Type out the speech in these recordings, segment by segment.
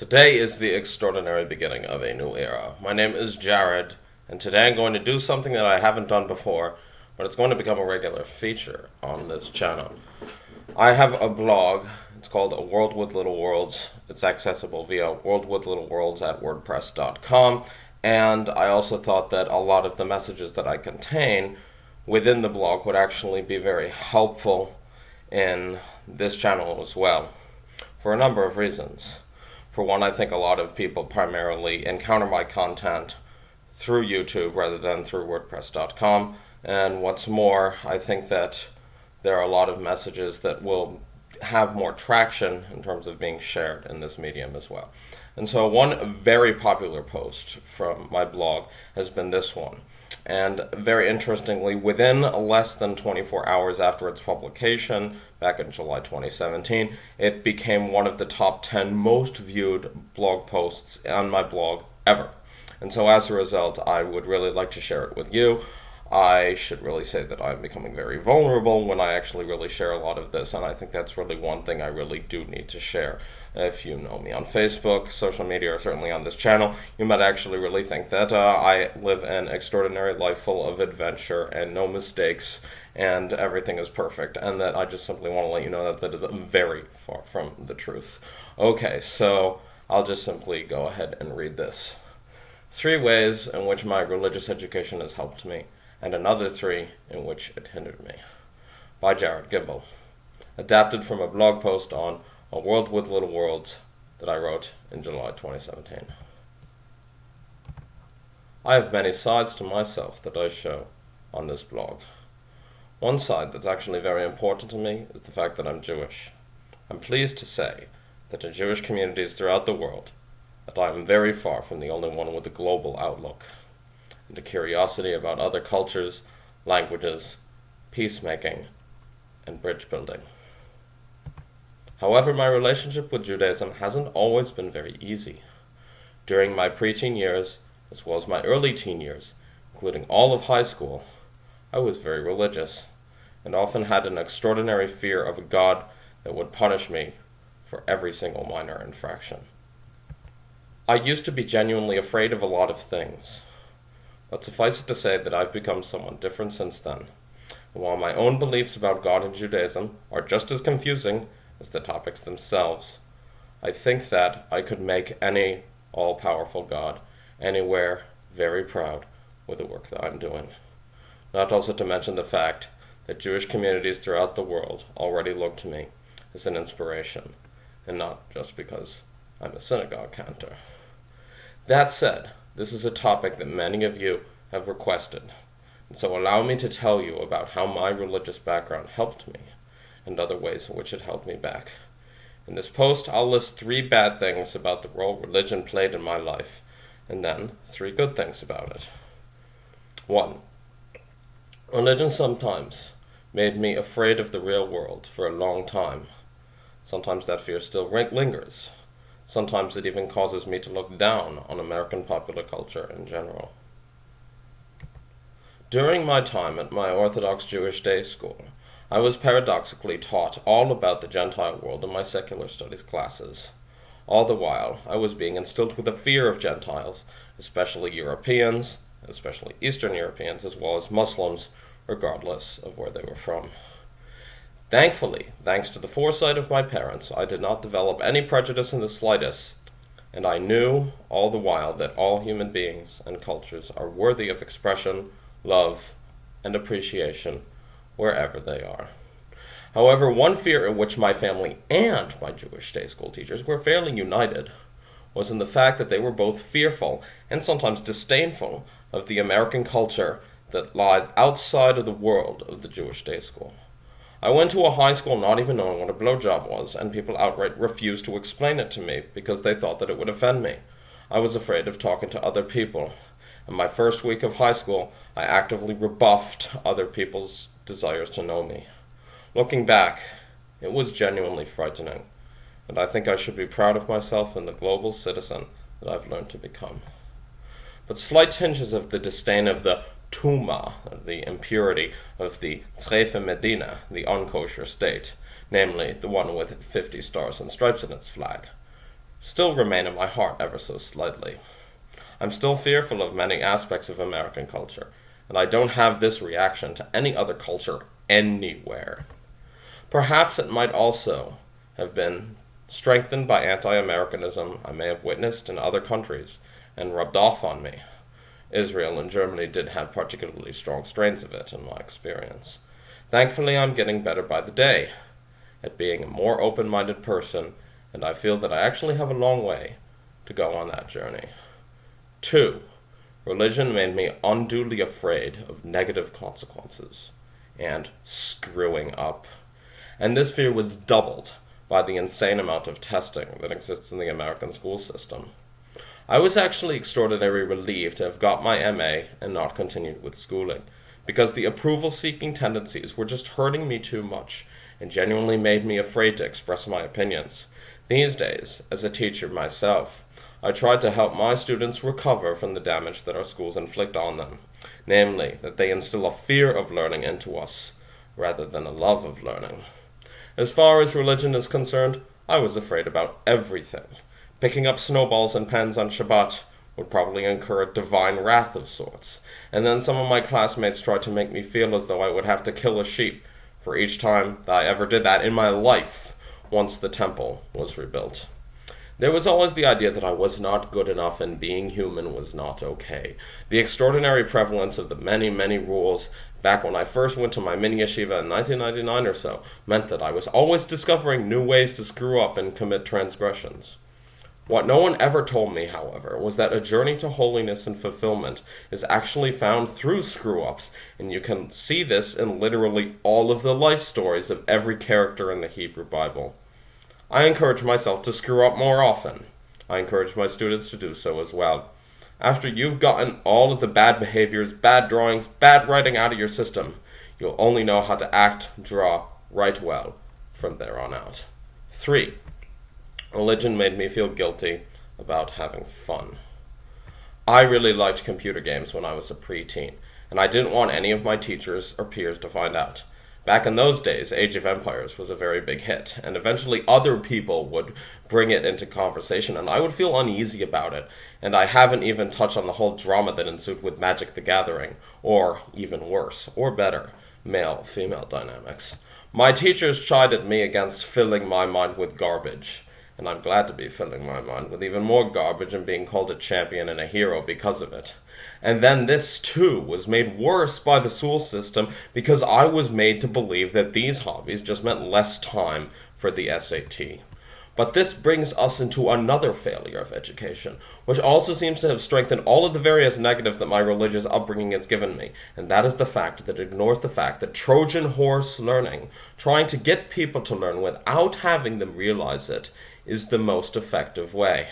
Today is the extraordinary beginning of a new era. My name is Jared, and today I'm going to do something that I haven't done before, but it's going to become a regular feature on this channel. I have a blog. It's called A World with Little Worlds. It's accessible via worldwithlittleworlds at wordpress.com, and I also thought that a lot of the messages that I contain within the blog would actually be very helpful in this channel as well, for a number of reasons. For one, I think a lot of people primarily encounter my content through YouTube rather than through WordPress.com. And what's more, I think that there are a lot of messages that will have more traction in terms of being shared in this medium as well. And so one very popular post from my blog has been this one. And very interestingly, within less than 24 hours after its publication, back in July 2017, it became one of the top 10 most viewed blog posts on my blog ever. And so as a result, I would really like to share it with you. I should really say that I'm becoming very vulnerable when I actually really share a lot of this, and I think that's really one thing I really do need to share. If you know me on Facebook, social media, or certainly on this channel, you might actually really think that I live an extraordinary life full of adventure and no mistakes, and everything is perfect, and that I just simply want to let you know that that is very far from the truth. Okay, so I'll just simply go ahead and read this. 3 ways in which my religious education has helped me, and another 3 in which it hindered me. By Jared Gimbel. Adapted from a blog post on A World with Little Worlds that I wrote in July 2017. I have many sides to myself that I show on this blog. One side that's actually very important to me is the fact that I'm Jewish. I'm pleased to say that in Jewish communities throughout the world, that I am very far from the only one with a global outlook, and a curiosity about other cultures, languages, peacemaking, and bridge building. However, my relationship with Judaism hasn't always been very easy. During my preteen years, as well as my early teen years, including all of high school, I was very religious, and often had an extraordinary fear of a God that would punish me for every single minor infraction. I used to be genuinely afraid of a lot of things, but suffice it to say that I've become someone different since then. And while my own beliefs about God and Judaism are just as confusing as the topics themselves, I think that I could make any all-powerful God anywhere very proud with the work that I'm doing. Not also to mention the fact that Jewish communities throughout the world already look to me as an inspiration, and not just because I'm a synagogue cantor. That said, this is a topic that many of you have requested, and so allow me to tell you about how my religious background helped me, and other ways in which it held me back. In this post, I'll list 3 bad things about the role religion played in my life, and then 3 good things about it. 1. Religion sometimes made me afraid of the real world for a long time. Sometimes that fear still lingers. Sometimes it even causes me to look down on American popular culture in general. During my time at my Orthodox Jewish day school, I was paradoxically taught all about the Gentile world in my secular studies classes. All the while, I was being instilled with a fear of Gentiles, especially Europeans, especially Eastern Europeans, as well as Muslims, regardless of where they were from. Thankfully, thanks to the foresight of my parents, I did not develop any prejudice in the slightest, and I knew all the while that all human beings and cultures are worthy of expression, love, and appreciation wherever they are. However, one fear in which my family and my Jewish day school teachers were fairly united was in the fact that they were both fearful and sometimes disdainful of the American culture that lied outside of the world of the Jewish day school. I went to a high school not even knowing what a blowjob was, and people outright refused to explain it to me because they thought that it would offend me. I was afraid of talking to other people. In my first week of high school, I actively rebuffed other people's desires to know me. Looking back, it was genuinely frightening, and I think I should be proud of myself and the global citizen that I've learned to become. But slight tinges of the disdain of the Tuma, the impurity of the Trefe Medina, the unkosher state, namely the one with 50 stars and stripes in its flag, still remain in my heart ever so slightly. I'm still fearful of many aspects of American culture, and I don't have this reaction to any other culture anywhere. Perhaps it might also have been strengthened by anti-Americanism I may have witnessed in other countries and rubbed off on me. Israel and Germany did have particularly strong strains of it, in my experience. Thankfully, I'm getting better by the day at being a more open-minded person, and I feel that I actually have a long way to go on that journey. 2. Religion made me unduly afraid of negative consequences and screwing up. And this fear was doubled by the insane amount of testing that exists in the American school system. I was actually extraordinarily relieved to have got my MA and not continued with schooling, because the approval-seeking tendencies were just hurting me too much and genuinely made me afraid to express my opinions. These days, as a teacher myself, I tried to help my students recover from the damage that our schools inflict on them, namely, that they instill a fear of learning into us, rather than a love of learning. As far as religion is concerned, I was afraid about everything. Picking up snowballs and pens on Shabbat would probably incur a divine wrath of sorts, and then some of my classmates tried to make me feel as though I would have to kill a sheep for each time that I ever did that in my life once the temple was rebuilt. There was always the idea that I was not good enough and being human was not okay. The extraordinary prevalence of the many, many rules back when I first went to my mini yeshiva in 1999 or so meant that I was always discovering new ways to screw up and commit transgressions. What no one ever told me, however, was that a journey to holiness and fulfillment is actually found through screw-ups, and you can see this in literally all of the life stories of every character in the Hebrew Bible. I encourage myself to screw up more often. I encourage my students to do so as well. After you've gotten all of the bad behaviors, bad drawings, bad writing out of your system, you'll only know how to act, draw, write well from there on out. 3. Religion made me feel guilty about having fun. I really liked computer games when I was a preteen, and I didn't want any of my teachers or peers to find out. Back in those days, Age of Empires was a very big hit, and eventually other people would bring it into conversation, and I would feel uneasy about it, and I haven't even touched on the whole drama that ensued with Magic the Gathering, or even worse, or better, male-female dynamics. My teachers chided me against filling my mind with garbage, and I'm glad to be filling my mind with even more garbage and being called a champion and a hero because of it. And then this, too, was made worse by the school system because I was made to believe that these hobbies just meant less time for the SAT. But this brings us into another failure of education, which also seems to have strengthened all of the various negatives that my religious upbringing has given me, and that is the fact that it ignores the fact that Trojan horse learning, trying to get people to learn without having them realize it, is the most effective way.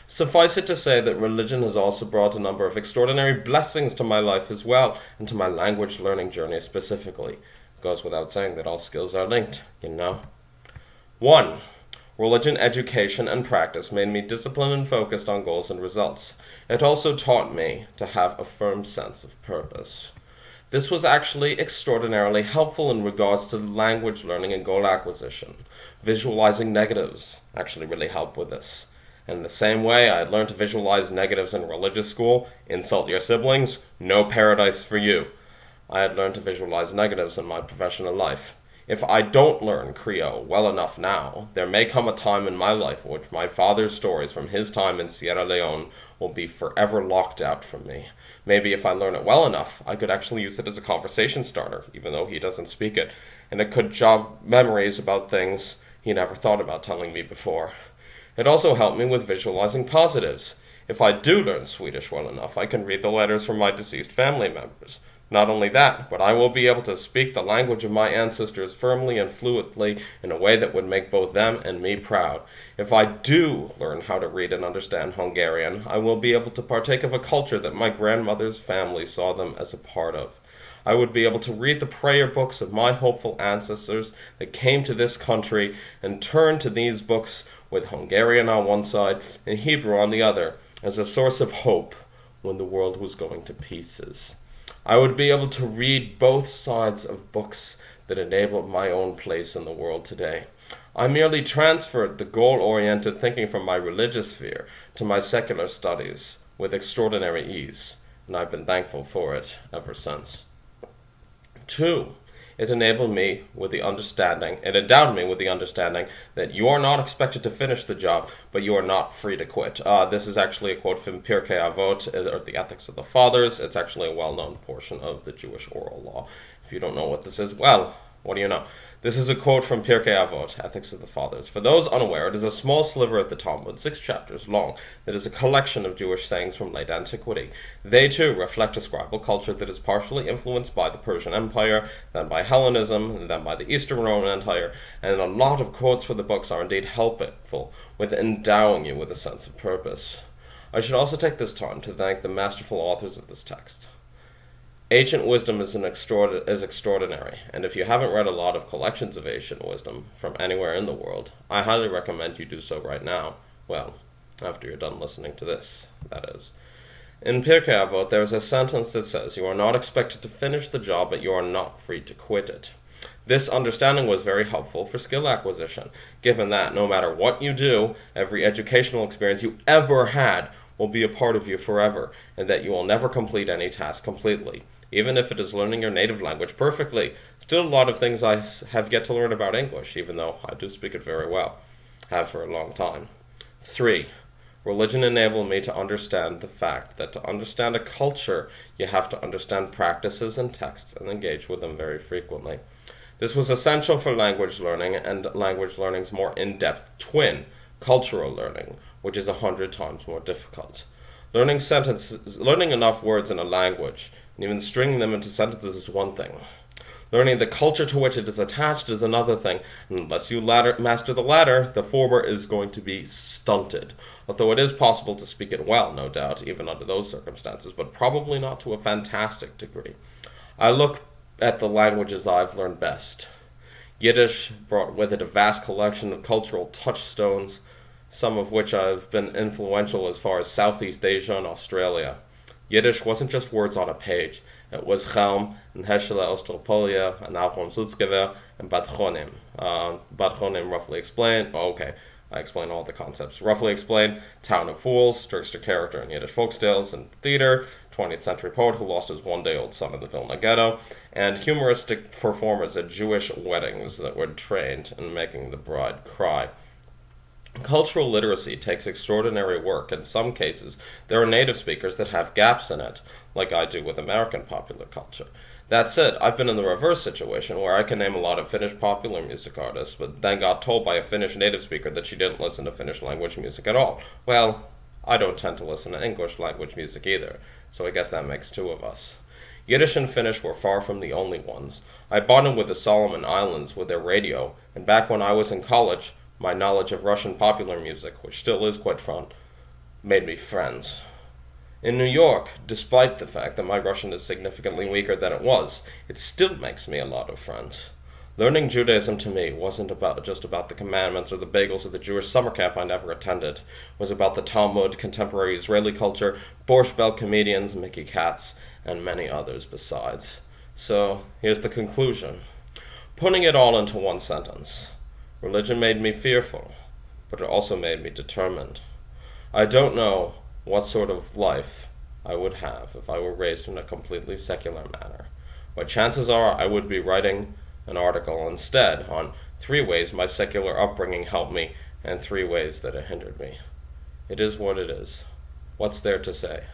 Suffice it to say that religion has also brought a number of extraordinary blessings to my life as well, and to my language learning journey specifically. It goes without saying that all skills are linked, you know. 1. Religion, education, and practice made me disciplined and focused on goals and results. It also taught me to have a firm sense of purpose. This was actually extraordinarily helpful in regards to language learning and goal acquisition. Visualizing negatives actually really helped with this. In the same way I had learned to visualize negatives in religious school, insult your siblings, no paradise for you. I had learned to visualize negatives in my professional life. If I don't learn Creole well enough now, there may come a time in my life in which my father's stories from his time in Sierra Leone will be forever locked out from me. Maybe if I learn it well enough, I could actually use it as a conversation starter, even though he doesn't speak it, and it could jog memories about things he never thought about telling me before. It also helped me with visualizing positives. If I do learn Swedish well enough, I can read the letters from my deceased family members. Not only that, but I will be able to speak the language of my ancestors firmly and fluently in a way that would make both them and me proud. If I do learn how to read and understand Hungarian, I will be able to partake of a culture that my grandmother's family saw them as a part of. I would be able to read the prayer books of my hopeful ancestors that came to this country and turn to these books with Hungarian on one side and Hebrew on the other as a source of hope when the world was going to pieces. I would be able to read both sides of books that enabled my own place in the world today. I merely transferred the goal-oriented thinking from my religious sphere to my secular studies with extraordinary ease, and I've been thankful for it ever since. 2. It endowed me with the understanding that you are not expected to finish the job, but you are not free to quit. This is actually a quote from Pirkei Avot, or the Ethics of the Fathers. It's actually a well-known portion of the Jewish oral law. If you don't know what this is, well, what do you know? This is a quote from Pirkei Avot, Ethics of the Fathers. For those unaware, it is a small sliver of the Talmud, 6 chapters long, that is a collection of Jewish sayings from late antiquity. They, too, reflect a scribal culture that is partially influenced by the Persian Empire, then by Hellenism, and then by the Eastern Roman Empire, and a lot of quotes for the books are indeed helpful with endowing you with a sense of purpose. I should also take this time to thank the masterful authors of this text. Ancient wisdom is extraordinary, and if you haven't read a lot of collections of ancient wisdom from anywhere in the world, I highly recommend you do so right now. Well, after you're done listening to this, that is. In Pirkei Avot, there is a sentence that says, you are not expected to finish the job, but you are not free to quit it. This understanding was very helpful for skill acquisition, given that no matter what you do, every educational experience you ever had will be a part of you forever, and that you will never complete any task completely. Even if it is learning your native language perfectly, still a lot of things I have yet to learn about English, even though I do speak it very well, have for a long time. 3. Religion enabled me to understand the fact that to understand a culture, you have to understand practices and texts and engage with them very frequently. This was essential for language learning and language learning's more in-depth twin, cultural learning, which is 100 times more difficult. Learning enough words in a language, and even stringing them into sentences is one thing. Learning the culture to which it is attached is another thing, and unless you master the latter, the former is going to be stunted. Although it is possible to speak it well, no doubt, even under those circumstances, but probably not to a fantastic degree. I look at the languages I've learned best. Yiddish brought with it a vast collection of cultural touchstones, some of which have been influential as far as Southeast Asia and Australia. Yiddish wasn't just words on a page. It was Chelm, and Heschele Ostropolia, and Avram Sutzkever, and Badchonim. Badchonim roughly explained, I explain all the concepts. Roughly explained, Town of Fools, trickster character in Yiddish folktales and theater, 20th century poet who lost his one-day-old son in the Vilna Ghetto, and humoristic performers at Jewish weddings that were trained in making the bride cry. Cultural literacy takes extraordinary work. In some cases, there are native speakers that have gaps in it, like I do with American popular culture. That said, I've been in the reverse situation where I can name a lot of Finnish popular music artists, but then got told by a Finnish native speaker that she didn't listen to Finnish language music at all. Well, I don't tend to listen to English language music either, so I guess that makes 2 of us. Yiddish and Finnish were far from the only ones. I bonded with the Solomon Islands with their radio, and back when I was in college, my knowledge of Russian popular music, which still is quite fun, made me friends. In New York, despite the fact that my Russian is significantly weaker than it was, it still makes me a lot of friends. Learning Judaism to me wasn't just about the commandments or the bagels of the Jewish summer camp I never attended. It was about the Talmud, contemporary Israeli culture, Borscht Belt comedians, Mickey Katz, and many others besides. So, here's the conclusion. Putting it all into one sentence. Religion made me fearful, but it also made me determined. I don't know what sort of life I would have if I were raised in a completely secular manner, but chances are I would be writing an article instead on 3 ways my secular upbringing helped me and 3 ways that it hindered me. It is what it is. What's there to say?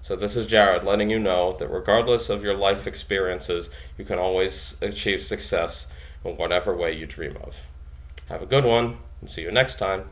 So this is Jared letting you know that regardless of your life experiences, you can always achieve success in whatever way you dream of. Have a good one, and see you next time.